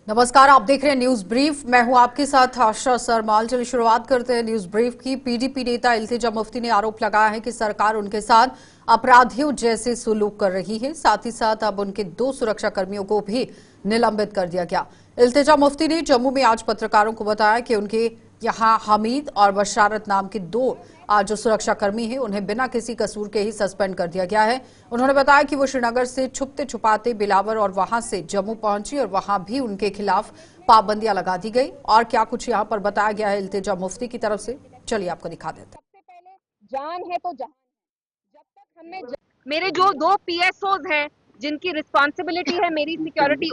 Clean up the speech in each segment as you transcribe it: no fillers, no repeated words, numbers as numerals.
नमस्कार, आप देख रहे हैं न्यूज ब्रीफ। मैं हूं आपके साथ आशा सरमाल। चलिए शुरुआत करते हैं न्यूज ब्रीफ की। पीडीपी नेता इल्तिजा मुफ्ती ने आरोप लगाया है कि सरकार उनके साथ अपराधियों जैसे सुलूक कर रही है। साथ ही साथ अब उनके 2 सुरक्षा कर्मियों को भी निलंबित कर दिया गया। इल्तिजा मुफ्ती ने जम्मू में आज पत्रकारों को बताया कि उनके यहां हमीद और बशारत नाम के 2 जो सुरक्षा कर्मी हैं उन्हें बिना किसी कसूर के ही सस्पेंड कर दिया गया है। उन्होंने बताया कि वो श्रीनगर से छुपते छुपाते बिलावर और वहां से जम्मू पहुंची और वहां भी उनके खिलाफ पाबंदियां लगा दी गई। और क्या कुछ यहां पर बताया गया है इल्तिजा मुफ्ती की तरफ से, चलिए आपको दिखा देते हैं। सबसे पहले जान है तो जहान है। जब तक हमें मेरे जो 2 पीएसओज हैं जिनकी रिस्पॉन्सिबिलिटी है मेरी सिक्योरिटी,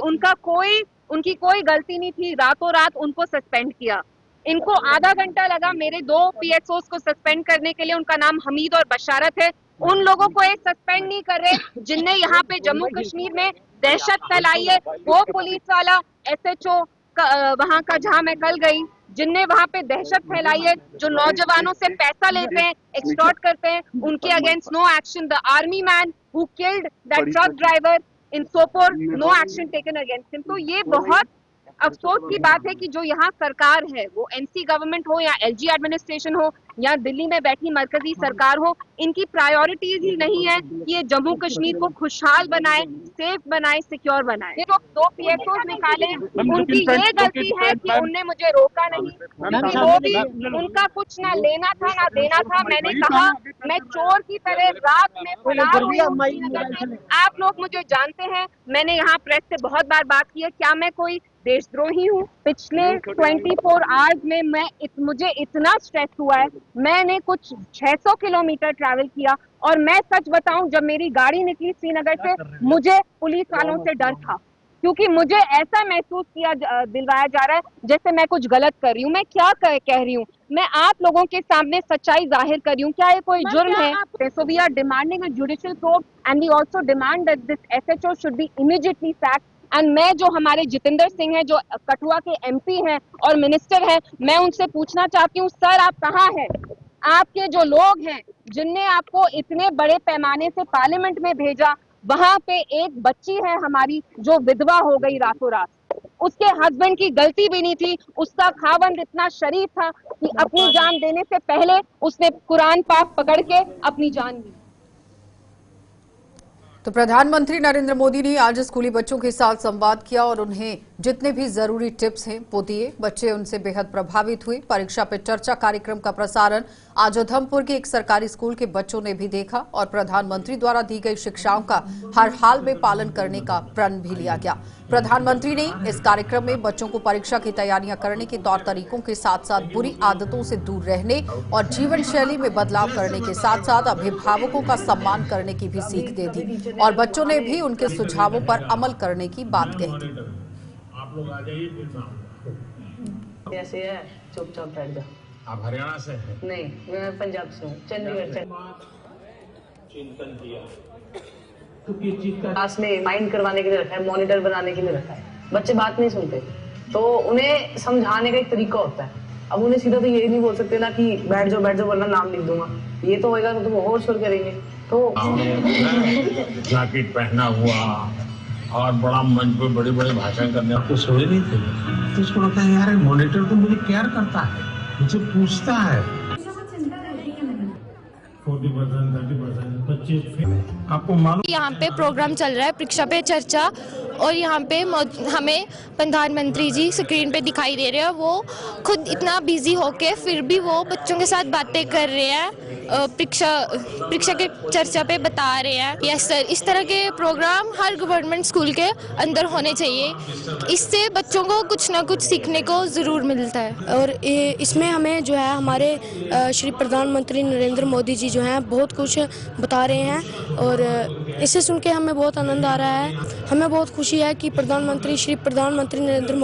उनकी कोई गलती नहीं थी। रातों रात उनको सस्पेंड किया। इनको आधा घंटा लगा मेरे 2 पीएसओज को सस्पेंड करने के लिए। उनका नाम हमीद और बशारत है। उन लोगों को एक सस्पेंड नहीं कर रहे जिनने यहाँ पे जम्मू कश्मीर में दहशत फैलाई है। वो पुलिस वाला एसएचओ वहां का जहां मैं कल गई, जिनने वहां पे दहशत फैलाई है, जो नौजवानों से पैसा लेते हैं, एक्सटॉर्ट करते हैं, उनके against no action. The army man who killed that truck driver in Sopore, no action taken against him. तो ये बहुत अफसोस की बात है कि जो यहाँ सरकार है, वो एनसी गवर्नमेंट हो या एलजी एडमिनिस्ट्रेशन हो या दिल्ली में बैठी मरकजी सरकार हो, इनकी प्रायोरिटीज ही नहीं है कि ये जम्मू कश्मीर को खुशहाल बनाए, सेफ बनाए, सिक्योर बनाए। ये जो 2 पीएसओ निकाले, उनकी ये गलती है कि उनने मुझे रोका नहीं, क्योंकि वो भी उनका कुछ ना लेना था ना देना था। मैंने कहा मैं चोर की तरह रात में फरार हुई हूं। आप लोग मुझे जानते हैं, मैंने यहाँ प्रेस से बहुत बार बात की है। क्या मैं कोई देशद्रोही हूँ? पिछले 24 आवर्स में मुझे इतना स्ट्रेस हुआ है। मैंने कुछ 600 किलोमीटर ट्रैवल किया और मैं सच बताऊं, जब मेरी गाड़ी निकली श्रीनगर से, मुझे पुलिस वालों से डर था, क्योंकि मुझे ऐसा महसूस दिलवाया जा रहा है जैसे मैं कुछ गलत कर रही हूँ। मैं क्या कह रही हूँ? मैं आप लोगों के सामने सच्चाई जाहिर कर रही हूँ। क्या ये कोई जुर्म है? So we are demanding a judicial probe and we also demand that this SHO should be immediately sacked. And मैं जो हमारे जितेंद्र सिंह हैं, जो कठुआ के एमपी हैं और मिनिस्टर हैं, मैं उनसे पूछना चाहती हूँ, सर आप कहाँ हैं? आपके जो लोग हैं जिनने आपको इतने बड़े पैमाने से पार्लियामेंट में भेजा, वहां पे एक बच्ची है हमारी जो विधवा हो गई रातों रात। उसके हस्बैंड की गलती भी नहीं थी। उसका खावंद इतना शरीफ था कि अपनी जान देने से पहले उसने कुरान पाक पकड़ के अपनी जान दी। तो प्रधानमंत्री नरेंद्र मोदी ने आज स्कूली बच्चों के साथ संवाद किया और उन्हें जितने भी जरूरी टिप्स हैं वो दिए। बच्चे उनसे बेहद प्रभावित हुए। परीक्षा पे चर्चा कार्यक्रम का प्रसारण आज उधमपुर के एक सरकारी स्कूल के बच्चों ने भी देखा और प्रधानमंत्री द्वारा दी गई शिक्षाओं का हर हाल में पालन करने का प्रण भी लिया गया। प्रधानमंत्री ने इस कार्यक्रम में बच्चों को परीक्षा की तैयारियां करने के तौर तरीकों के साथ साथ बुरी आदतों से दूर रहने और जीवन शैली में बदलाव करने के साथ साथ अभिभावकों का सम्मान करने की भी सीख दे दी और बच्चों ने भी उनके सुझावों पर अमल करने की बात कही। आप लोग आ जाइए, फिर मैं कैसे है? चुपचाप बैठ जा। आप हरियाणा से हैं? नहीं, मैं पंजाब से हूँ, चंडीगढ़ से। चिंतन किया क्लास में माइंड करवाने के लिए रखा है, मॉनिटर बनाने के लिए रखा है। बच्चे बात नहीं सुनते, तो उन्हें समझाने का एक तरीका होता है। अब उन्हें सीधा तो ये नहीं बोल सकते ना कि बैठ जाओ वरना नाम लिख दूंगा। ये तो होएगा तो वो और शोर करेंगे। तो जैकेट पहना हुआ और बड़ा मंच पे बड़े बड़े भाषण करने, आपको सोए नहीं थे तो उसको लगता है यार मॉनिटर तो मुझे केयर करता है, मुझे पूछता है। 40%, 30% बच्चे आपको मालूम। यहाँ पे प्रोग्राम चल रहा है परीक्षा पे चर्चा और यहाँ पे हमें प्रधानमंत्री जी स्क्रीन पे दिखाई दे रहे हैं। वो खुद इतना बिजी होके फिर भी वो बच्चों के साथ बातें कर रहे हैं, परीक्षा के चर्चा पे बता रहे हैं। यस सर, इस तरह के प्रोग्राम हर गवर्नमेंट स्कूल के अंदर होने चाहिए। इससे बच्चों को कुछ ना कुछ सीखने को ज़रूर मिलता है। और इसमें हमें जो है हमारे श्री प्रधानमंत्री नरेंद्र मोदी जी जो हैं बहुत कुछ बता रहे हैं और इसे सुन के हमें बहुत आनंद आ रहा है। हमें बहुत खुशी है कि श्री प्रधानमंत्री नरेंद्र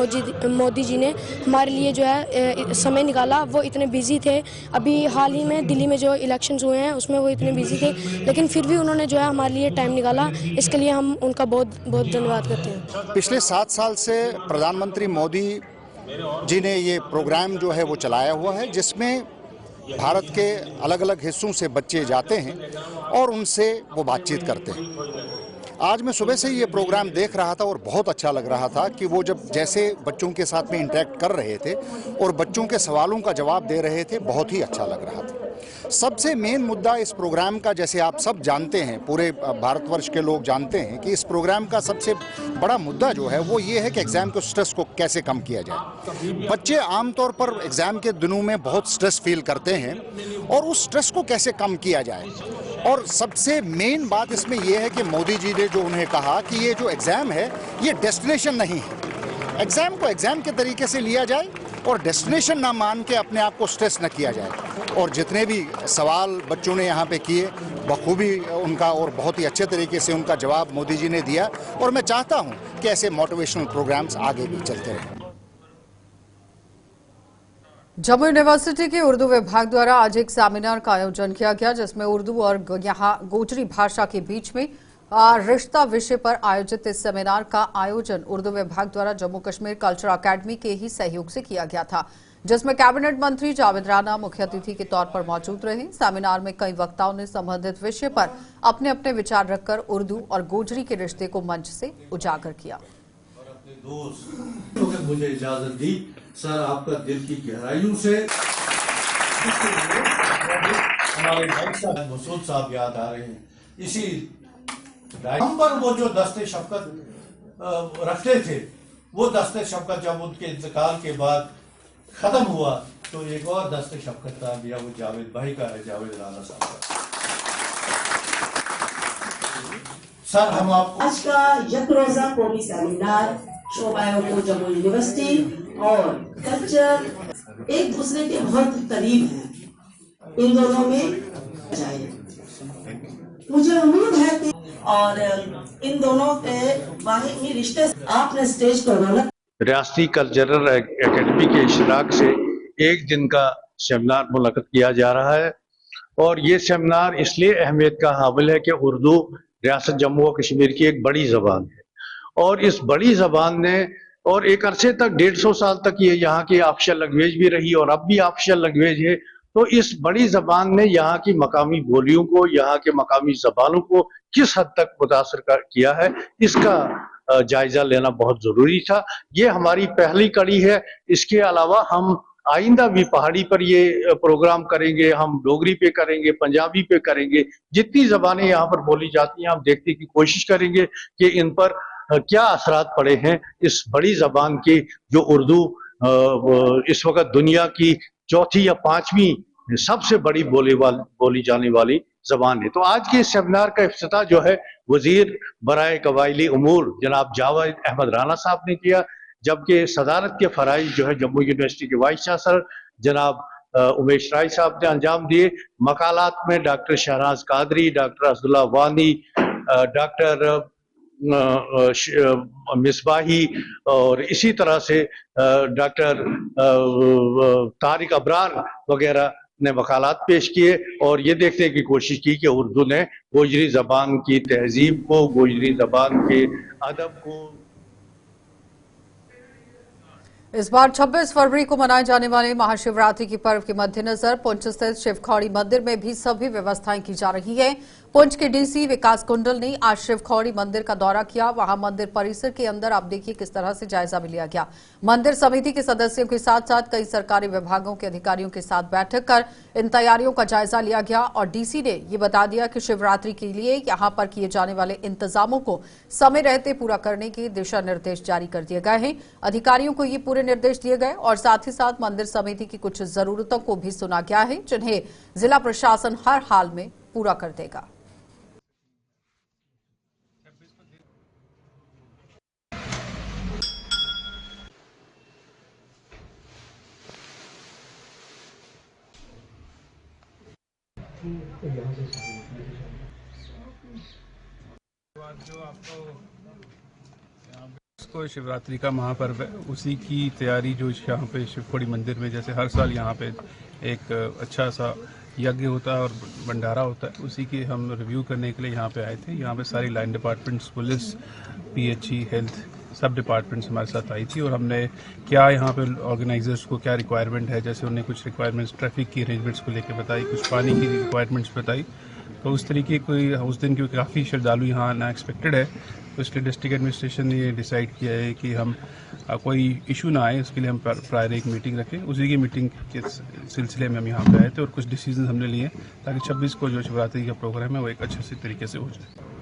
मोदी जी ने हमारे लिए जो है समय निकाला। वो इतने बिजी थे, अभी हाल ही में दिल्ली में जो इलेक्शंस हुए हैं उसमें वो इतने बिजी थे, लेकिन फिर भी उन्होंने जो है हमारे लिए टाइम निकाला। इसके लिए हम उनका बहुत बहुत धन्यवाद करते हैं। पिछले 7 साल से प्रधानमंत्री मोदी जी ने ये प्रोग्राम जो है वो चलाया हुआ है, जिसमें भारत के अलग अलग हिस्सों से बच्चे जाते हैं और उनसे वो बातचीत करते हैं। आज मैं सुबह से ये प्रोग्राम देख रहा था और बहुत अच्छा लग रहा था कि वो जब जैसे बच्चों के साथ में इंटरेक्ट कर रहे थे और बच्चों के सवालों का जवाब दे रहे थे, बहुत ही अच्छा लग रहा था। सबसे मेन मुद्दा इस प्रोग्राम का, जैसे आप सब जानते हैं, पूरे भारतवर्ष के लोग जानते हैं कि इस प्रोग्राम का सबसे बड़ा मुद्दा जो है वो ये है कि एग्ज़ाम के स्ट्रेस को कैसे कम किया जाए। बच्चे आमतौर पर एग्ज़ाम के दिनों में बहुत स्ट्रेस फील करते हैं और उस स्ट्रेस को कैसे कम किया जाए। और सबसे मेन बात इसमें यह है कि मोदी जी ने जो उन्हें कहा कि ये जो एग्ज़ाम है ये डेस्टिनेशन नहीं है, एग्ज़ाम को एग्ज़ाम के तरीके से लिया जाए और डेस्टिनेशन ना मान के अपने आप को स्ट्रेस न किया जाए। और जितने भी सवाल बच्चों ने यहाँ पे किए बखूबी उनका और बहुत ही अच्छे तरीके से उनका जवाब मोदी जी ने दिया और मैं चाहता हूँ कि ऐसे मोटिवेशनल प्रोग्राम्स आगे भी चलते रहें। जम्मू यूनिवर्सिटी के उर्दू विभाग द्वारा आज एक सेमिनार का आयोजन किया गया, जिसमें उर्दू और यहाँ गोजरी भाषा के बीच में रिश्ता विषय पर आयोजित इस सेमिनार का आयोजन उर्दू विभाग द्वारा जम्मू कश्मीर कल्चर अकेडमी के ही सहयोग से किया गया था, जिसमें कैबिनेट मंत्री जावेद राणा मुख्य अतिथि के तौर पर मौजूद रहे। सेमिनार में कई वक्ताओं ने संबंधित विषय पर अपने अपने विचार रखकर उर्दू और गोजरी के रिश्ते को मंच से उजागर किया। मुझे इजाजत दी सर, आपका दिल की गहराइयों से हमारे भाई साहब मसूद साहब याद आ रहे हैं। इसी हम पर वो जो दस्ते शफकत रखते थे, वो दस्ते शफकत जब उनके इंतकाल के बाद खत्म हुआ तो एक और दस्ते शफकत का दिया, वो जावेद भाई का है, जावेद राणा साहब का। सर हम आपको आज का एक रोजा कौमी सेमिनार शोबायों को जम्मू यूनिवर्सिटी और कल्चर एक दूसरे के बहुत करीब है, इन दोनों में जाए। मुझे उम्मीद है कि और इन दोनों के बाहमी रिश्ते आपने स्टेज पर रौनक। रियासती कल्चरल एकेडमी के इशराक से एक दिन का सेमिनार मुनक़्क़द किया जा रहा है और ये सेमिनार इसलिए अहमियत का हामिल है कि उर्दू रियासत जम्मू और कश्मीर की एक बड़ी ज़बान है और इस बड़ी ज़बान ने और एक अरसे तक 150 साल तक ये यहाँ की ऑफिशियल लैंग्वेज भी रही और अब भी ऑफिशियल लैंग्वेज है। तो इस बड़ी ज़बान ने यहाँ की मकामी बोलियों को, यहाँ के मकामी ज़बानों को किस हद तक मुतासर किया है, इसका जायजा लेना बहुत ज़रूरी था। ये हमारी पहली कड़ी है। इसके अलावा हम आइंदा भी पहाड़ी पर ये प्रोग्राम करेंगे, हम डोगरी पे करेंगे, पंजाबी पे करेंगे, जितनी ज़बानें यहाँ पर बोली जाती हैं हम देखने की कोशिश करेंगे कि इन पर क्या असरात पड़े हैं इस बड़ी ज़बान की, जो उर्दू इस वक्त दुनिया की चौथी या पांचवी सबसे बड़ी बोली जाने वाली ज़बान है। तो आज के सेमिनार का इफ्तिताह जो है वजीर बराए कबायली उमूर जनाब जावेद अहमद राणा साहब ने किया, जबकि सदारत के फराइज जो है जम्मू यूनिवर्सिटी के वाइस चांसलर जनाब उमेश राय साहब ने अंजाम दिए। मकालात में डॉक्टर शहनाज कादरी, डॉक्टर असदुल्ला वानी, डॉक्टर मिसबाही और इसी तरह से डॉक्टर तारिक अबरार वगैरह ने मकालात पेश किए और ये देखने की कोशिश की कि उर्दू ने गोजरी ज़बान की तहजीब को, गोजरी ज़बान के अदब को। इस बार 26 फरवरी को मनाए जाने वाले महाशिवरात्रि के पर्व के मद्देनजर पुंछ स्थित शिवखौड़ी मंदिर में भी सभी व्यवस्थाएं की जा रही है। पुंछ के डीसी विकास कुंडल ने आज शिवखौड़ी मंदिर का दौरा किया। वहां मंदिर परिसर के अंदर आप देखिए किस तरह से जायजा भी लिया गया। मंदिर समिति के सदस्यों के साथ साथ कई सरकारी विभागों के अधिकारियों के साथ बैठक कर इन तैयारियों का जायजा लिया गया और डीसी ने ये बता दिया कि शिवरात्रि के लिए यहां पर किए जाने वाले इंतजामों को समय रहते पूरा करने के दिशा निर्देश जारी कर दिए गए हैं। अधिकारियों को ये पूरे निर्देश दिए गए और साथ ही साथ मंदिर समिति की कुछ जरूरतों को भी सुना गया है, जिन्हें जिला प्रशासन हर हाल में पूरा कर देगा। जो आपको शिवरात्रि का महापर्व है उसी की तैयारी जो यहाँ पे शिवखोड़ी मंदिर में जैसे हर साल यहाँ पे एक अच्छा सा यज्ञ होता है और भंडारा होता है, उसी की हम रिव्यू करने के लिए यहाँ पे आए थे। यहाँ पे सारी line departments, police, PHE, health, सब डिपार्टमेंट्स हमारे साथ आई थी और हमने क्या यहाँ पे ऑर्गेनाइजर्स को क्या रिक्वायरमेंट है, जैसे उन्हें कुछ रिक्वायरमेंट्स ट्रैफिक की अरेंजमेंट्स को लेकर बताई, कुछ पानी की रिक्वायरमेंट्स बताई, तो उस तरीके कोई उस दिन क्योंकि काफ़ी श्रद्धालु यहाँ आना एक्सपेक्टेड है, तो इसलिए डिस्ट्रिक्ट एडमिनिस्ट्रेशन ने ये डिसाइड किया है कि हम कोई इशू ना आए उसके लिए हम प्रायर एक मीटिंग रखें। उसी की मीटिंग के सिलसिले में हम यहाँ पे आए थे और कुछ डिसीजन हमने लिए ताकि 26 को जो शिवरात्रि का प्रोग्राम है वो एक अच्छे से तरीके से हो जाए।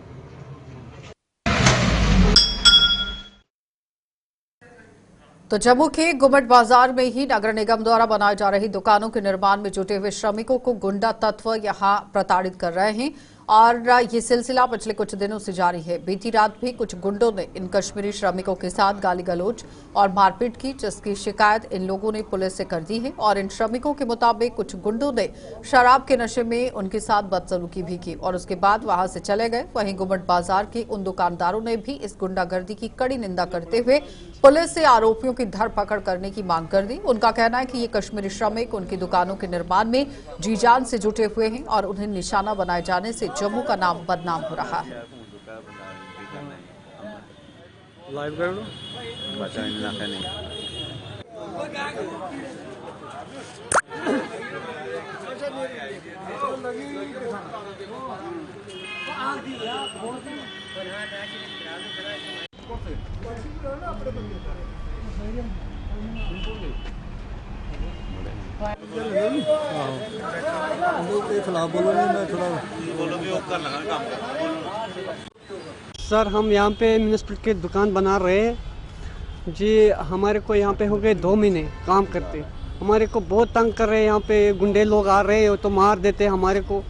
तो जम्मू के गुमट बाजार में ही नगर निगम द्वारा बनाई जा रही दुकानों के निर्माण में जुटे हुए श्रमिकों को गुंडा तत्व यहां प्रताड़ित कर रहे हैं और ये सिलसिला पिछले कुछ दिनों से जारी है। बीती रात भी कुछ गुंडों ने इन कश्मीरी श्रमिकों के साथ गाली गलौज और मारपीट की, जिसकी शिकायत इन लोगों ने पुलिस से कर दी है और इन श्रमिकों के मुताबिक कुछ गुंडों ने शराब के नशे में उनके साथ बदसलूकी भी की और उसके बाद वहां से चले गए। वहीं गुमट बाजार के उन दुकानदारों ने भी इस गुंडागर्दी की कड़ी निंदा करते हुए पुलिस से आरोपियों की धरपकड़ करने की मांग कर दी। उनका कहना है कि ये कश्मीरी श्रमिक उनकी दुकानों के निर्माण में जी जान से जुटे हुए हैं और उन्हें निशाना बनाए जाने से जम्मू का नाम बदनाम हो रहा है। सर हम यहाँ पे म्यूनिसिपल की दुकान बना रहे हैं जी। हमारे को यहाँ पे हो गए 2 महीने काम करते, हमारे को बहुत तंग कर रहे हैं। यहाँ पे गुंडे लोग आ रहे हैं तो मार देते हैं हमारे को।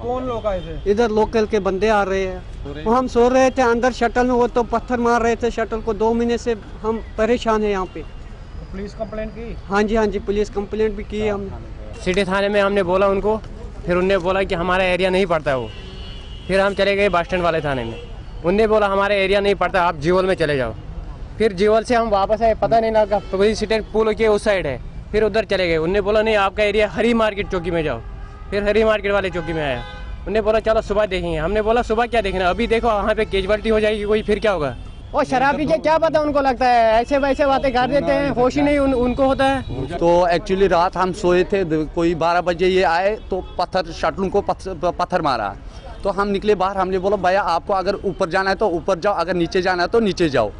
कौन लोग आए थे? इधर लोकल के बंदे आ रहे हैं। वो हम सो रहे थे अंदर शटल में, वो तो पत्थर मार रहे थे शटल को। 2 महीने से हम परेशान हैं यहाँ पे। पुलिस कंप्लेंट की? हाँ जी पुलिस कंप्लेंट भी की हम। सिटी थाने में हमने बोला उनको, फिर उनने बोला कि हमारा एरिया नहीं पड़ता वो। फिर हम चले गए बस स्टैंड वाले थाने में, उनने बोला हमारा एरिया नहीं पड़ता, आप जीवल में चले जाओ। फिर जीवल से हम वापस आए, पता नहीं लगा पुलिस स्टेशन पुल के उस साइड है, फिर उधर चले गए। उनने बोला नहीं आपका एरिया हरी मार्केट चौकी में जाओ। फिर हरी मार्केट वाले चौकी में आया, उनने बोला चलो सुबह देखेंगे। हमने बोला सुबह क्या देखना, अभी देखो वहाँ पे कैजुअलिटी हो जाएगी कोई, फिर क्या होगा। और शराबी के क्या पता उनको लगता है, ऐसे वैसे बातें कर देते हैं, होश ही नहीं उनको होता है। तो एक्चुअली रात हम सोए थे, कोई 12 बजे ये आए तो पत्थर शटलों को पत्थर मारा। तो हम निकले बाहर, हमने बोला भैया आपको अगर ऊपर जाना है तो ऊपर जाओ, अगर नीचे जाना है तो नीचे जाओ।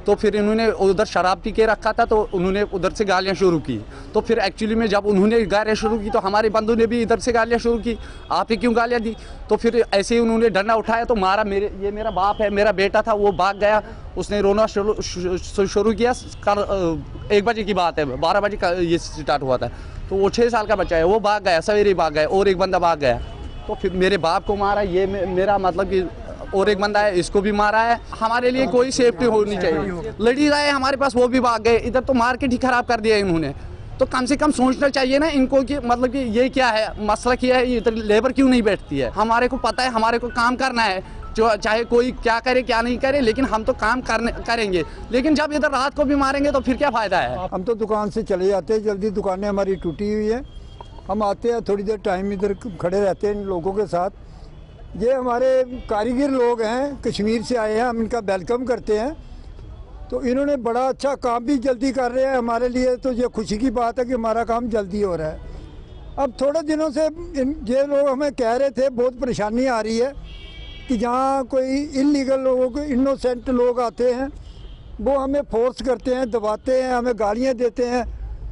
तो फिर इन्होंने उधर शराब पी के रखा था तो उन्होंने उधर से गालियाँ शुरू की। तो फिर एक्चुअली में जब उन्होंने गालियाँ शुरू की तो हमारे बंधु ने भी इधर से गालियाँ शुरू की, आप ही क्यों गालियाँ दी। तो फिर ऐसे ही उन्होंने डंडा उठाया तो मारा। ये मेरा बाप है, मेरा बेटा था, वो भाग गया, उसने रोना शुरू किया। 1 बजे की बात है, 12 बजे का ये स्टार्ट हुआ था। तो वो 6 साल का बच्चा है, वो भाग गया, सवेरे भाग गया और एक बंदा भाग गया। तो फिर मेरे बाप को मारा, ये मेरा मतलब कि और एक बंदा है, इसको भी मारा है। हमारे लिए कोई सेफ्टी होनी चाहिए। लड़ी रहे हमारे पास, वो भी भाग गए। इधर तो मार्केट ही खराब कर दिया इन्होंने। तो कम से कम सोचना चाहिए ना इनको कि मतलब कि ये क्या है, मसला क्या है, इधर लेबर क्यों नहीं बैठती है। हमारे को पता है, हमारे को काम करना है, जो चाहे कोई क्या करे क्या नहीं करे, लेकिन हम तो काम करेंगे। लेकिन जब इधर रात को भी मारेंगे तो फिर क्या फायदा है। हम तो दुकान से चले जाते हैं, जल्दी दुकानें हमारी टूटी हुई है। हम आते हैं, थोड़ी देर टाइम इधर खड़े रहते हैं इन लोगों के साथ। ये हमारे कारीगर लोग हैं, कश्मीर से आए हैं, हम इनका वेलकम करते हैं। तो इन्होंने बड़ा अच्छा काम भी जल्दी कर रहे हैं हमारे लिए, तो ये खुशी की बात है कि हमारा काम जल्दी हो रहा है। अब थोड़े दिनों से ये लोग हमें कह रहे थे, बहुत परेशानी आ रही है कि जहाँ कोई इलीगल लोग, इनोसेंट लोग आते हैं, वो हमें फोर्स करते हैं, दबाते हैं, हमें गालियाँ देते हैं।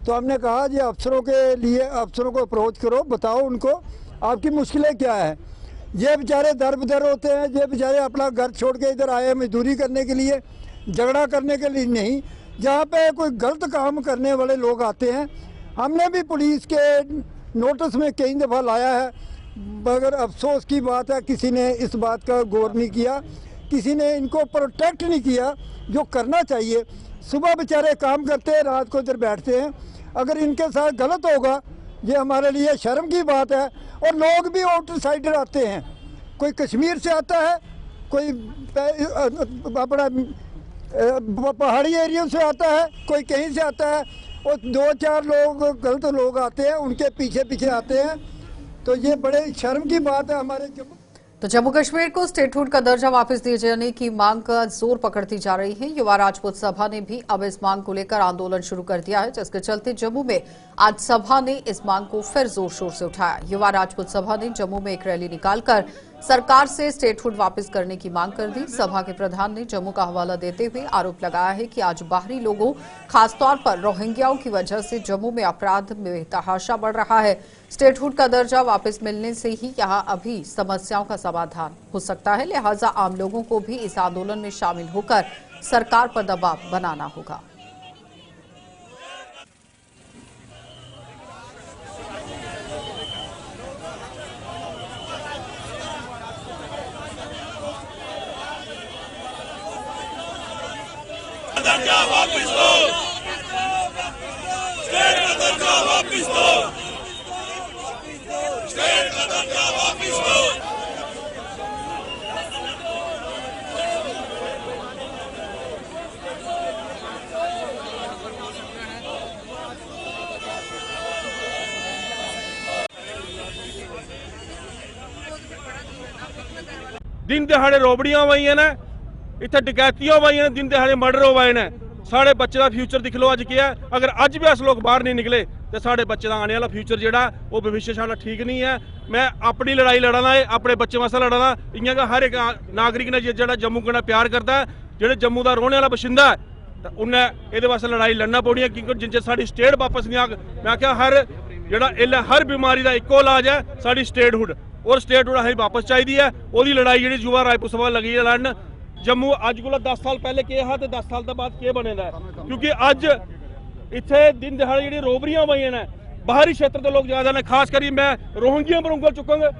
तो हमने कहा ये अफसरों के लिए, अफसरों को अप्रोच करो, बताओ उनको आपकी मुश्किलें क्या है। ये बेचारे दर बदर होते हैं, ये बेचारे अपना घर छोड़ के इधर आए मजदूरी करने के लिए, झगड़ा करने के लिए नहीं। जहाँ पे कोई गलत काम करने वाले लोग आते हैं, हमने भी पुलिस के नोटिस में कई दफ़ा लाया है, मगर अफसोस की बात है किसी ने इस बात का गौर नहीं किया, किसी ने इनको प्रोटेक्ट नहीं किया जो करना चाहिए। सुबह बेचारे काम करते हैं, रात को इधर बैठते हैं। अगर इनके साथ गलत होगा, ये हमारे लिए शर्म की बात है। और लोग भी आउटसाइडर आते हैं, कोई कश्मीर से आता है, कोई अपना पहाड़ी एरिया से आता है, कोई कहीं से आता है, और 2-4 लोग गलत लोग आते हैं, उनके पीछे पीछे आते हैं। तो ये बड़े शर्म की बात है हमारे। तो जम्मू कश्मीर को स्टेटहुड का दर्जा वापस दिए जाने की मांग का जोर पकड़ती जा रही है। युवा राजपूत सभा ने भी अब इस मांग को लेकर आंदोलन शुरू कर दिया है, जिसके चलते जम्मू में आज सभा ने इस मांग को फिर जोर शोर से उठाया। युवा राजपूत सभा ने जम्मू में एक रैली निकालकर सरकार से स्टेटहुड वापस करने की मांग कर दी। सभा के प्रधान ने जम्मू का हवाला देते हुए आरोप लगाया है कि आज बाहरी लोगों, खासतौर पर रोहिंग्याओं की वजह से जम्मू में अपराध में तहाशा बढ़ रहा है। स्टेटहुड का दर्जा वापस मिलने से ही यहां अभी समस्याओं का समाधान हो सकता है, लिहाजा आम लोगों को भी इस आंदोलन में शामिल होकर सरकार पर दबाव बनाना होगा। दर्जा वापस दो, स्टेट का दर्जा वापस दो, स्टेट का दर्जा वापस दो। दिन दिहाड़े रोबड़ियां हुई ने, इतने डकैतियां हुई ने, दिन दिहाड़े मर्डर हुए ने। साढ़े बच्चे का फ्यूचर दिख लो अज क्या है। अगर अज भी अस लोग बाहर नहीं निकले तो साढ़े बच्चे का आने वाला फ्यूचर जोड़ा वो भविष्य साढ़ा ठीक नहीं है। मैं अपनी लड़ाई लड़ना है, अपने बच्चे वास्ते लड़ना। इयां का हर एक नागरिक ने जो जम्मू कन्नै प्यार करता है, जो जम्मू का रोने वाला बशिंदा है, तो उन्हें ये वास्ते लड़ाई लड़ना पौनी है, क्योंकि जिन चेर साडी स्टेट वापस नहीं आग। मैं आख्या हर बीमारी का इको इलाज है साडी स्टेटहुड, और स्टेटहुड असें वापस चाहिए है। ओदी लड़ाई जी युवा राजपूत सभा लगी है लड़न। जम्मू अज को 10 साल पहले के हा, 10 साल के बाद के बने, क्योंकि अज इतने दिन दिहाड़े जी रोबरियां हुई ने, बाहरी क्षेत्र के लोग ज्यादा ने। खास करी मैं रोहिंग्या पर उंगल चुकांगा।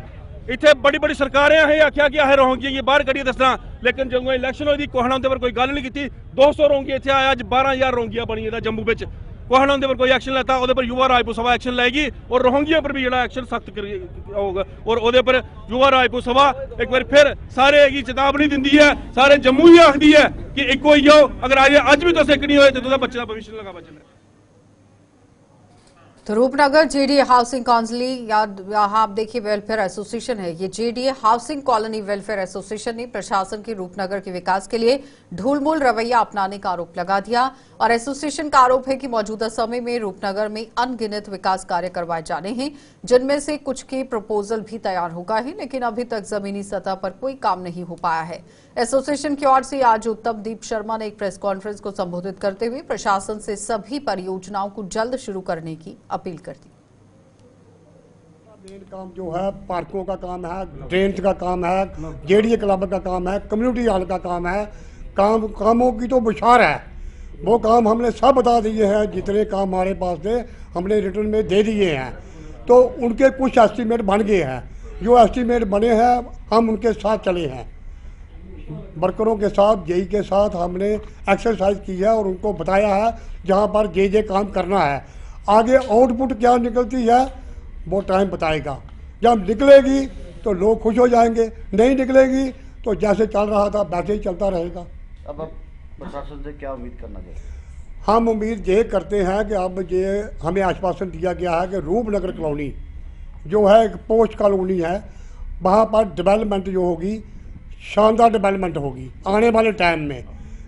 इतने बड़ी बड़ी सरकारें आख्या कि असें रोहिंग्या बाहर करिए दसना, लेकिन जो इलैक्शन हुई कोहना उनके पर कोई गल नहीं की। 200 रोहिंग्या इतने आया, अज 12,000 रोहिंग्या बनी है जम्मू में। कोहना उनके पर कोई एक्शन लेता, वो पर युवा राजपूत सभा एक्शन लेगी, और रोहिंग्या पर भी जो एक्शन सख्त होगा। और वो पर युवा राजपूत सभा एक बार फिर सारे की चेतावनी दी है, सारे जम्मू ही आखती है कि एक हो जाओ। अगर अज भी तुम एक नहीं हो तो बच्चे का भविष्य लगा बचना। तो रूपनगर जेडीए हाउसिंग काउंसिल या यहाँ आप देखिए वेलफेयर एसोसिएशन है, ये JDA housing colony welfare association ने प्रशासन के रूपनगर के विकास के लिए ढूलमूल रवैया अपनाने का आरोप लगा दिया। और एसोसिएशन का आरोप है कि मौजूदा समय में रूपनगर में अनगिनत विकास कार्य करवाए जाने हैं, जिनमें से कुछ के प्रपोजल भी तैयार हो गए हैं, लेकिन अभी तक जमीनी सतह पर कोई काम नहीं हो पाया है। एसोसिएशन की ओर से आज उत्तमदीप शर्मा ने एक प्रेस कॉन्फ्रेंस को संबोधित करते हुए प्रशासन से सभी परियोजनाओं को जल्द शुरू करने की अपील कर दी। मेन काम जो है पार्कों का काम है, ड्रेन्स का काम है, जेडीए क्लब का काम है, कम्युनिटी हॉल का काम है। कामों की तो बुछार है, वो काम हमने सब बता दिए हैं। जितने काम हमारे पास थे हमने रिटर्न में दे दिए हैं। तो उनके कुछ एस्टीमेट बन गए हैं, जो एस्टीमेट बने हैं हम उनके साथ चले हैं। वर्करों के साथ, जेई के साथ हमने एक्सरसाइज की है और उनको बताया है जहाँ पर जे काम करना है। आगे आउटपुट क्या निकलती है वो टाइम बताएगा। जब निकलेगी तो लोग खुश हो जाएंगे, नहीं निकलेगी तो जैसे चल रहा था वैसे ही चलता रहेगा। अब प्रशासन से क्या उम्मीद करना चाहिए? हम उम्मीद ये करते हैं कि अब ये हमें आश्वासन दिया गया है कि रूपनगर कॉलोनी जो है एक पोस्ट कॉलोनी है, वहाँ पर डेवलपमेंट जो होगी शानदार डेवलपमेंट होगी आने वाले टाइम में।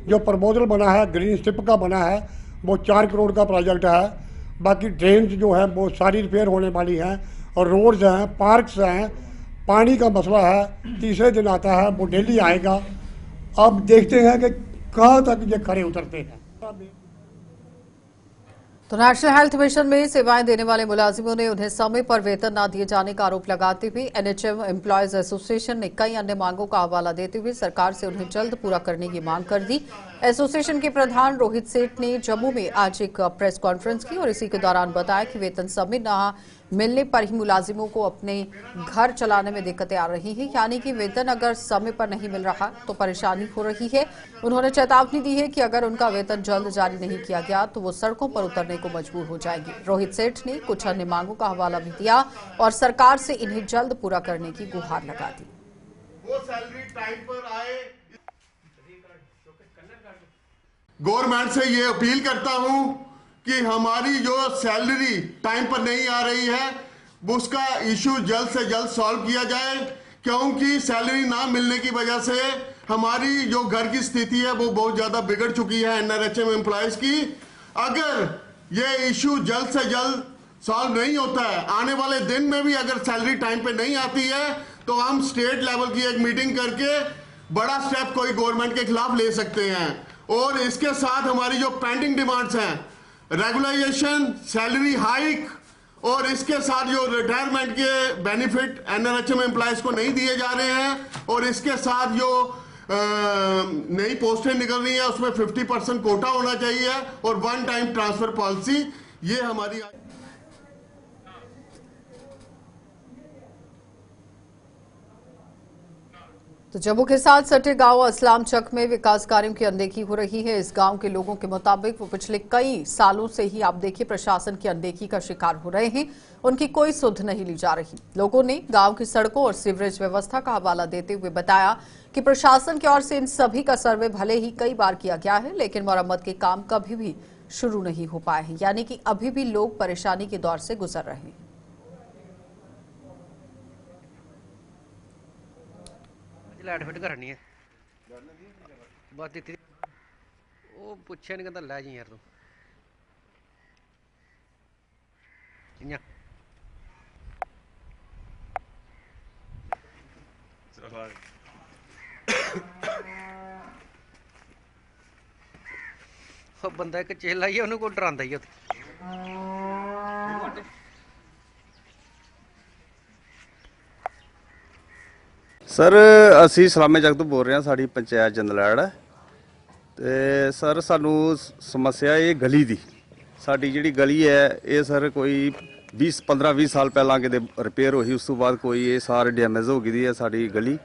जो प्रपोजल बना है ग्रीन स्ट्रिप का बना है वो 4 करोड़ का प्रोजेक्ट है। बाकी ड्रेन्स जो है वो सारी रिपेयर होने वाली हैं, और रोड्स हैं, पार्क्स हैं, पानी का मसला है। तीसरे दिन आता है वो डेली आएगा। अब देखते हैं कि कहाँ तक ये खड़े उतरते हैं। तो नेशनल हेल्थ मिशन में सेवाएं देने वाले मुलाजिमों ने उन्हें समय पर वेतन न दिए जाने का आरोप लगाते हुए एनएचएम एम्प्लॉयज एसोसिएशन ने कई अन्य मांगों का हवाला देते हुए सरकार से उन्हें जल्द पूरा करने की मांग कर दी। एसोसिएशन के प्रधान रोहित सेठ ने जम्मू में आज एक प्रेस कॉन्फ्रेंस की और इसी के दौरान बताया कि वेतन समय न मिलने पर ही मुलाजिमों को अपने घर चलाने में दिक्कतें आ रही हैं, यानी कि वेतन अगर समय पर नहीं मिल रहा तो परेशानी हो रही है। उन्होंने चेतावनी दी है कि अगर उनका वेतन जल्द जारी नहीं किया गया तो वो सड़कों पर उतरने को मजबूर हो जाएगी। रोहित सेठ ने कुछ अन्य मांगों का हवाला भी दिया और सरकार से इन्हें जल्द पूरा करने की गुहार लगा दी। वो सैलरी टाइम पर आए। गवर्नमेंट से ये अपील करता हूं कि हमारी जो सैलरी टाइम पर नहीं आ रही है उसका इशू जल्द से जल्द सॉल्व किया जाए, क्योंकि सैलरी ना मिलने की वजह से हमारी जो घर की स्थिति है वो बहुत ज़्यादा बिगड़ चुकी है NRHM एम्प्लॉयज़ की। अगर ये इशू जल्द से जल्द सॉल्व नहीं होता है, आने वाले दिन में भी अगर सैलरी टाइम पे नहीं आती है, तो हम स्टेट लेवल की एक मीटिंग करके बड़ा स्टेप कोई गवर्नमेंट के खिलाफ ले सकते हैं। और इसके साथ हमारी जो पेंडिंग डिमांड्स हैं, रेगुलाइजेशन, सैलरी हाइक, और इसके साथ जो रिटायरमेंट के बेनिफिट NRHM एम्प्लॉयज़ को नहीं दिए जा रहे हैं, और इसके साथ जो नई पोस्टें निकल रही है उसमें 50% कोटा होना चाहिए, और 1 टाइम ट्रांसफर पॉलिसी, ये हमारी। तो जम्मू के साथ सटे गांव असलाम चक में विकास कार्यों की अनदेखी हो रही है। इस गांव के लोगों के मुताबिक वो पिछले कई सालों से ही आप देखिए प्रशासन की अनदेखी का शिकार हो रहे हैं। उनकी कोई सुध नहीं ली जा रही। लोगों ने गांव की सड़कों और सीवरेज व्यवस्था का हवाला देते हुए बताया कि प्रशासन की ओर से इन सभी का सर्वे भले ही कई बार किया गया है, लेकिन मरम्मत के काम कभी भी शुरू नहीं हो पाए हैं, यानी कि अभी भी लोग परेशानी के दौर से गुजर रहे हैं। लाइट फिट करनी है बस दी वो पुछे नहीं कहता लै जी यार तू कियां बंदा एक चेला ही उन्होंने को डरांदा ही सर ਅਸੀਂ ਸਲਾਮੇ ਜਗ ਤੋਂ ਬੋਲ ਰਹੇ ਹਾਂ। ਸਾਡੀ ਪੰਚਾਇਤ ਜੰਦਲੈੜ ਹੈ ਤੇ ਸਰ ਸਾਨੂੰ ਸਮੱਸਿਆ ਇਹ ਗਲੀ ਦੀ। ਸਾਡੀ ਜਿਹੜੀ ਗਲੀ ਹੈ ਇਹ ਸਰ ਕੋਈ 15-20 ਸਾਲ ਪਹਿਲਾਂ ਕਿਤੇ ਰਿਪੇਅਰ ਹੋਈ, ਉਸ ਤੋਂ ਬਾਅਦ ਕੋਈ ਇਹ ਸਾਰੀ ਡੈਮੇਜ ਹੋ ਗਈ ਹੈ ਸਾਡੀ ਗਲੀ।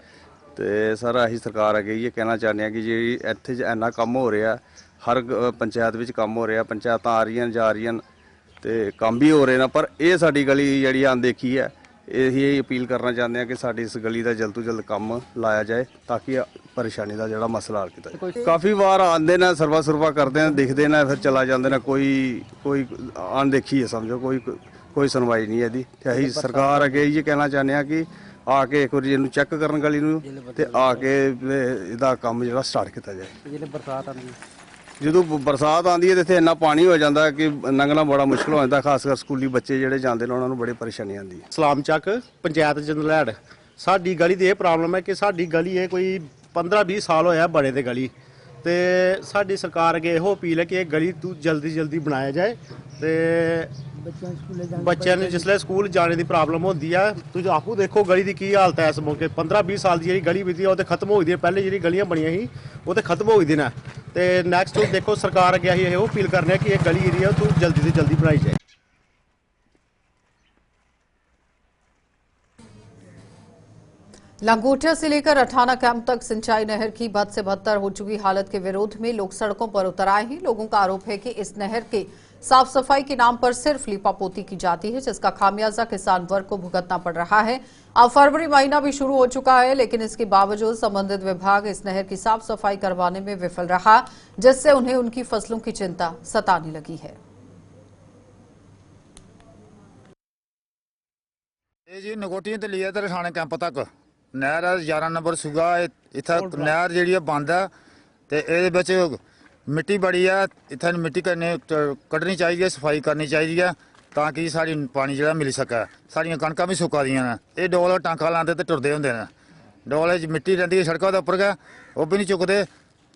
ਤੇ ਸਰ ਅਸੀਂ ਸਰਕਾਰ ਅੱਗੇ ਇਹ ਕਹਿਣਾ ਚਾਹੁੰਦੇ ਹਾਂ ਕਿ ਜਿਹੜੀ ਇੱਥੇ ਇੰਨਾ ਕੰਮ ਹੋ ਰਿਹਾ, ਹਰ ਪੰਚਾਇਤ ਵਿੱਚ ਕੰਮ ਹੋ ਰਿਹਾ, ਪੰਚਾਇਤਾਂ ਆ ਰਹੀਆਂ ਜਾ ਰਹੀਆਂ ਤੇ ਕੰਮ ਵੀ ਹੋ ਰਹੇ ਨੇ, ਪਰ ਇਹ ਸਾਡੀ ਗਲੀ ਜਿਹੜੀ ਅਣਦੇਖੀ ਹੈ। ਇਹੀ ਅਪੀਲ ਕਰਨਾ ਚਾਹੁੰਦੇ ਹਾਂ ਕਿ ਸਾਡੀ ਇਸ ਗਲੀ ਦਾ ਜਲਦ ਤੋਂ ਜਲਦ ਕੰਮ ਲਾਇਆ ਜਾਏ ਤਾਂ ਕਿ ਪਰੇਸ਼ਾਨੀ ਦਾ ਜਿਹੜਾ ਮਸਲਾ ਹੱਲ ਕੀਤਾ ਜਾਏ। ਕਾਫੀ ਵਾਰ ਆਉਂਦੇ ਨੇ, ਸਰਵਾ ਸੁਰਵਾ ਕਰਦੇ ਨੇ, ਦਿਖਦੇ ਨੇ, ਫਿਰ ਚਲਾ ਜਾਂਦੇ ਨੇ। ਕੋਈ ਅਣਦੇਖੀ ਹੈ ਸਮਝੋ, ਕੋਈ ਸੁਣਵਾਈ ਨਹੀਂ ਇਹਦੀ। ਤੇ ਅਸੀਂ ਸਰਕਾਰ ਅੱਗੇ ਇਹ ਕਹਿਣਾ ਚਾਹੁੰਦੇ ਹਾਂ ਕਿ ਆ ਕੇ ਇੱਕ ਵਾਰੀ ਇਹਨੂੰ ਚੈੱਕ ਕਰਨ ਗਲੀ ਨੂੰ ਤੇ ਆ ਕੇ ਇਹਦਾ ਕੰਮ ਜਿਹੜਾ ਸਟਾਰਟ ਕੀਤਾ ਜਾਏ। ਜਦੋਂ ਬਰਸਾਤ ਆਉਂਦੀ ਹੈ ਤੇ ਇੱਥੇ ਇੰਨਾ ਪਾਣੀ ਹੋ ਜਾਂਦਾ ਕਿ ਲੰਘਣਾ ਬੜਾ ਮੁਸ਼ਕਲ ਹੋ ਜਾਂਦਾ, ਖਾਸ ਕਰ ਸਕੂਲੀ ਬੱਚੇ ਜਿਹੜੇ ਜਾਂਦੇ ਨੇ ਉਹਨਾਂ ਨੂੰ ਬੜੀ ਪਰੇਸ਼ਾਨੀ ਆਉਂਦੀ ਹੈ। ਸਲਾਮ ਚੱਕ ਪੰਚਾਇਤ ਜੰਦਲੈੜ ਸਾਡੀ ਗਲੀ ਦੀ ਇਹ ਪ੍ਰੋਬਲਮ ਹੈ ਕਿ ਸਾਡੀ ਗਲੀ ਇਹ ਕੋਈ 15-20 ਸਾਲ ਹੋਇਆ ਬਣੇ ਤੇ ਗਲੀ, ਤੇ ਸਾਡੀ ਸਰਕਾਰ ਅੱਗੇ ਇਹੋ ਅਪੀਲ ਹੈ ਕਿ ਇਹ ਗਲੀ ਤੋਂ ਜਲਦੀ ਬਣਾਇਆ ਜਾਏ। ਤੇ ਬੱਚਿਆਂ ਨੂੰ ਜਿਸਲੇ ਸਕੂਲ ਜਾਣੇ ਦੀ ਪ੍ਰੋਬਲਮ ਹੁੰਦੀ ਆ, ਤੁਸੀਂ ਆਪੂ ਦੇਖੋ ਗਲੀ ਦੀ ਕੀ ਹਾਲਤ ਹੈ ਇਸ ਮੌਕੇ। 15-20 ਸਾਲ ਦੀ ਜਿਹੜੀ ਗਲੀ ਬੀਤੀ ਉਹ ਤੇ ਖਤਮ ਹੋ ਗਈ ਹੈ। ਪਹਿਲੇ ਜਿਹੜੀ ਗਲੀਆਂ ਬਣੀਆਂ ਸੀ ਉਹ ਤੇ ਖਤਮ ਹੋ ਗਈ ਨੇ। ਤੇ ਨੈਕਸਟ ਦੇਖੋ ਸਰਕਾਰ ਅੱਗੇ ਅਸੀਂ ਇਹੋ ਅਪੀਲ ਕਰਨੇ ਆ ਕਿ ਇਹ ਗਲੀ ਜਿਹੜੀ ਆ ਉਹ ਜਲਦੀ ਤੋਂ ਜਲਦੀ ਬਣਾਈ ਜਾਏ। लंगोटिया से लेकर अठाना कैंप तक सिंचाई नहर की बद से बदतर हो चुकी हालत के विरोध में लोग सड़कों पर उतर आए हैं। लोगों का आरोप है कि इस नहर के साफ सफाई के नाम पर सिर्फ लीपापोती की जाती है, जिसका खामियाजा किसान वर्ग को भुगतना पड़ रहा है। अब फरवरी महीना भी शुरू हो चुका है, लेकिन इसके बावजूद संबंधित विभाग इस नहर की साफ सफाई करवाने में विफल रहा, जिससे उन्हें उनकी फसलों की चिंता सताने लगी है। जी नगोटियां तो लिया अठाना कैंप तक नहर 11 नंबर सूगा इतना नहर जी बंद है, तो ये मिट्टी बड़ी है। इतना मिट्टी कड्ढनी चाहिए, सफाई करनी चाहिए ताकि साड़ी पानी जो मिल सके। साड़ियाँ कणकां भी सुक्का दियां ने, ये डोल टांका लाते तो टुरदे होंदे ने। डोल मिट्टी रहिंदी है सड़कों के उपर गै, वो भी नहीं चुकते।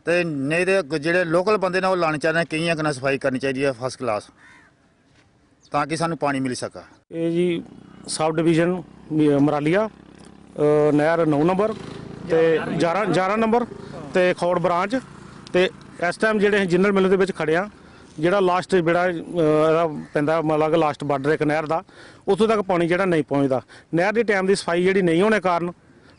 तो नहीं तो जेह्ड़े लोकल बंदे ने वो लाने चाहिए, केइयां कन्नै सफाई करनी चाहिए फर्स्ट क्लास ताकि सानू पानी मिल सके। ये जी सब डिवीजन मरालिया नहर 9 नंबर ਤੇ 11 ਨੰਬਰ ਤੇ ਖੌੜ ਬ੍ਰਾਂਚ ਤੇ ਇਸ ਟਾਈਮ ਜਿਹੜੇ ਜਿੰਨਲ ਮਿਲ ਦੇ ਵਿੱਚ ਖੜਿਆ, ਜਿਹੜਾ ਲਾਸਟ ਜਿਹੜਾ ਇਹਦਾ ਪੈਂਦਾ ਮਤਲਬ ਲਾਸਟ ਬਾਰਡਰ ਇੱਕ ਨਹਿਰ ਦਾ, ਉੱਥੋਂ ਤੱਕ ਪਾਣੀ ਜਿਹੜਾ ਨਹੀਂ ਪਹੁੰਚਦਾ। ਨਹਿਰ ਦੀ ਟਾਈਮ ਦੀ ਸਫਾਈ ਜਿਹੜੀ ਨਹੀਂ ਹੋਣੇ ਕਾਰਨ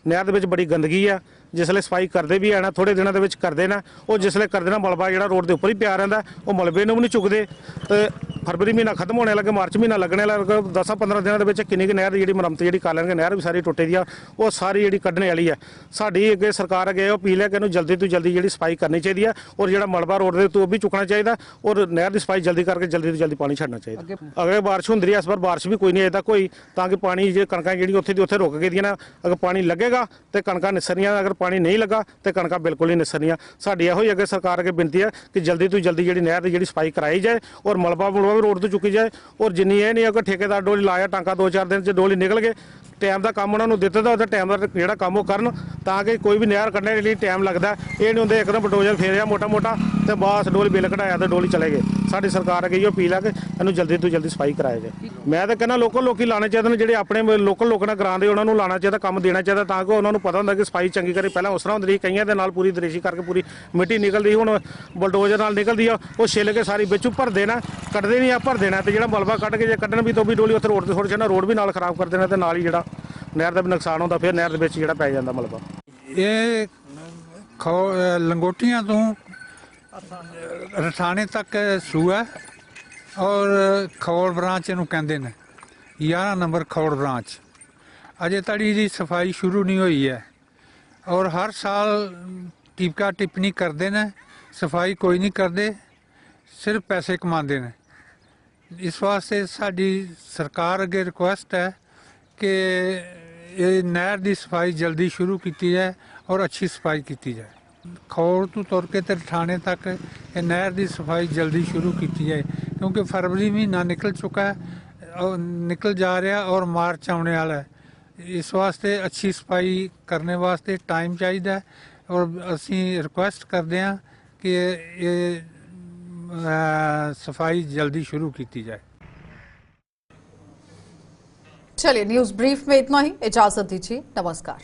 ਨਹਿਰ ਦੇ ਵਿੱਚ ਬੜੀ ਗੰਦਗੀ ਆ। ਜਿਸਲੇ ਸਫਾਈ ਕਰਦੇ ਵੀ ਆਣਾ ਥੋੜੇ ਦਿਨਾਂ ਦੇ ਵਿੱਚ ਕਰਦੇ ਨਾ, ਉਹ ਜਿਸਲੇ ਕਰਦੇ ਨਾ ਮਲਬਾ ਜਿਹੜਾ ਰੋਡ ਦੇ ਉੱਪਰ ਹੀ ਪਿਆ ਰਹਿੰਦਾ, ਉਹ ਮਲਬੇ ਨੂੰ ਵੀ ਨਹੀਂ ਚੁੱਕਦੇ। ਤੇ फरवरी महीना खत्म होने लगे, मार्च महीना लगने लगे, 10-15 दिनों के किन्नी नहर की जी मुरम्मत जी कर लेंगे। नहर भी सारी टुटे दी वो सारी जी कढ़ने वाली है। साड़ी अगे सरकार अगे अपील है कि इन्हू जल्दी तो जल्दी जी सफाई करनी चाहिए है और जो मलबा रोड के तो भी चुकना चाहिए और नहर की सफाई जल्दी करके जल्दी तो जल्दी पानी छड़ना चाहिए। अगर बारिश होंगी है, इस बार बारिश भी कोई नहीं अजे तक होई, ताकि पानी जो कणकां जी उत्थे दी उत्थे रुक गई ना, अगर पानी लगेगा तो कणकां निसरनियां, अगर पानी नहीं लगा तो कणकां बिल्कुल ही निसरनियां। साडी इहो अगे सरकार अगे बिनती है कि जल्दी तो जल्दी जी नहर की जी सफाई कराई जाए और मलबा भी रोड तो चुकी जाए और जिन्नी ये नहीं अगर ठेकेदार डोली लाया टांका 2-4 दिन च डोली निकल गए, टाइम का काम उन्होंने दिता तो टाइम का जोड़ा काम वो करन, ताकि कोई भी नहर कढ़ने के लिए टाइम लगता है। ये नहीं होंगे एकदम बलडोजर फेरिया मोटा मोटा तो बस डोली बिल कढ़ाया तो डोली चले गए। साडी सरकार अगे अपील है कि इन्हू जल्दी तो जल्दी सफाई कराया जाए। मैं तो कहना लोकल लोग लाने चाहिए, जो अपने लोकल लोग ने ग्रां दे उन्होंने लाना चाहिए, काम देना चाहिए, ताकि उन्होंने पता होंगे कि सफाई चंगी करी। पहले उस तरह होंदी कईयां दे नाल पूरी दरेशी करके पूरी मिट्टी निकलती, हुण बलडोजर नाल निकलती है, वो छिल के सारी बिच भर देना, कटदे नहीं भर देना, तो जो मलबा कढ़ के जो कढ़न भी तो भी डोली उत्थे रोड ते छोड़ छड्डना, रोड भी नाल खराब कर देना, तो नाल ही जो नहर का भी नुकसान होता, फिर नहर के जो पै जाता मलबा। ये लंगोटियां तो रठाणे तक सूआ और खौड़ ब्रांच इनू कहते हैं, 11 नंबर खौड़ ब्रांच अजे तड़ी की सफाई शुरू नहीं हुई है और हर साल टिपका टिप्पणी करते हैं, सफाई कोई नहीं करते, सिर्फ पैसे कमाते हैं। इस वास्ते साडी सरकार अगे रिक्वेस्ट है कि ये नहर की सफाई जल्दी शुरू की जाए और अच्छी सफाई की जाए। खौड़ तो तुर के रठाणे तक ये नहर की सफाई जल्दी शुरू की जाए, क्योंकि फरवरी महीना निकल चुका है और निकल जा रहा और मार्च आने वाला है। इस वास्ते अच्छी सफाई करने वास्ते टाइम चाहिए और असी रिक्वेस्ट करते हैं कि ये सफाई जल्दी शुरू की जाए। चलिए न्यूज ब्रीफ में इतना ही, इजाजत दीजिए, नमस्कार।